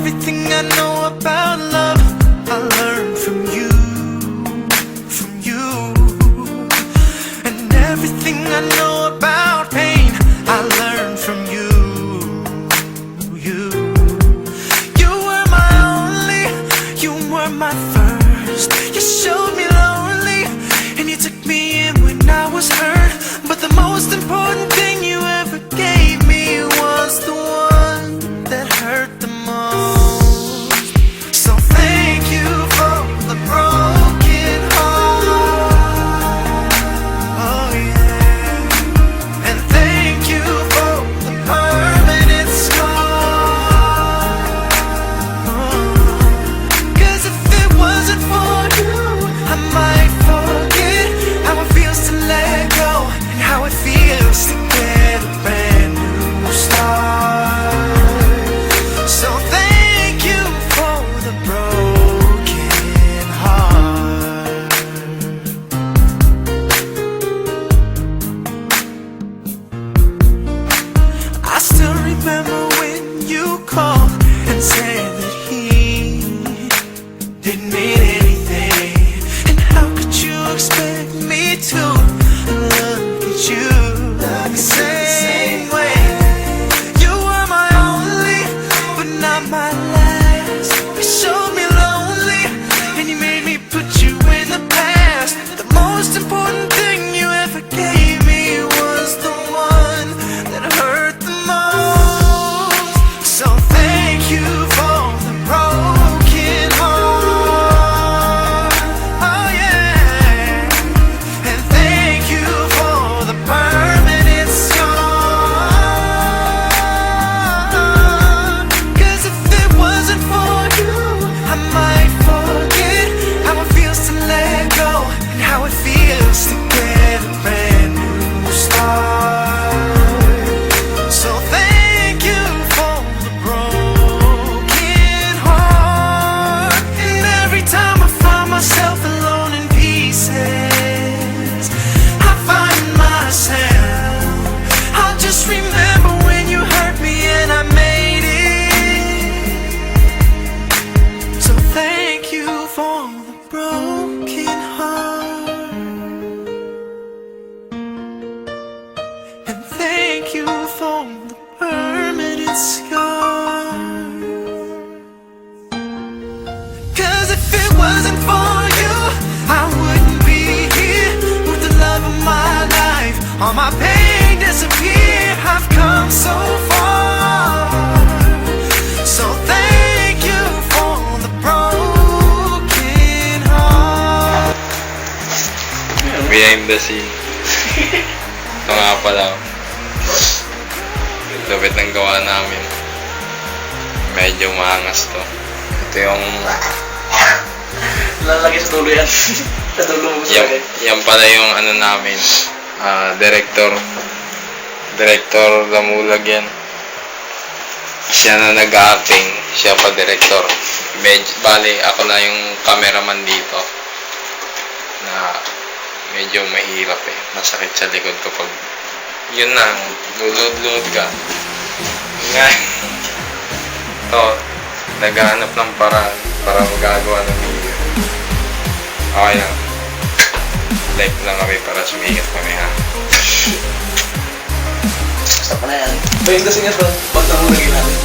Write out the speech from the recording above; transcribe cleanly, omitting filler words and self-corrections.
everything I know about love I learned from you, from you. And everything I know about pain I learned from you, you. You were my only, you were my first. You showed me lonely, and you took me in when I was hurt. But the most important thing you ever gave me was the one that hurt the most. So thank you for the broken heart, oh yeah. And thank you for the permanent scar, oh. 'Cause if it wasn't for you, I might forget how it feels to let go, and how it feels to get a brand new start. So thank you for the broken heart. I still remember when you called and said that he didn't mean anything. And how could you expect me to look at you the same way? You were my only, but not my last. You showed me lonely, and you made me put you in the past. The most important thing you ever gave me was the one that hurt the most. So thank you for the broken heart, oh yeah. And thank you for the permanent scar. 'Cause if it wasn't for you, I might forget how it feels to let go, and how it feels to get a brand new start. So thank you for the broken heart. And every time I find myself alone in pieces, I find myself, I'll just remember when you hurt me and I made it. So thank you for the broken heart, and thank you for the permanent scar. 'Cause if it wasn't for you, I wouldn't be here with the love of my life. All my pain disappeared. I've come so far. So thank you for the broken heart. Behind the scene. Ito nga pala. Lupit ng gawa namin. Medyo maangas to. Ito yung Lalagay sa dulo yan. Sa dulo mo sa yan pala yung ano namin. Director Damulag yan. Siya na nag-acting. Siya pa director. Bale, ako na yung cameraman dito. Na medyo mahirap eh. Masakit sa likod kapag yun na, lulod-lulod ka. Nga. Ito, naghahanap ng paraan para magagawa ng video. Okay lang. Live lang kami para sumikat kami ha. Basta pa na yan. Ba yung dasingas ba? Ba't na mo lagi natin?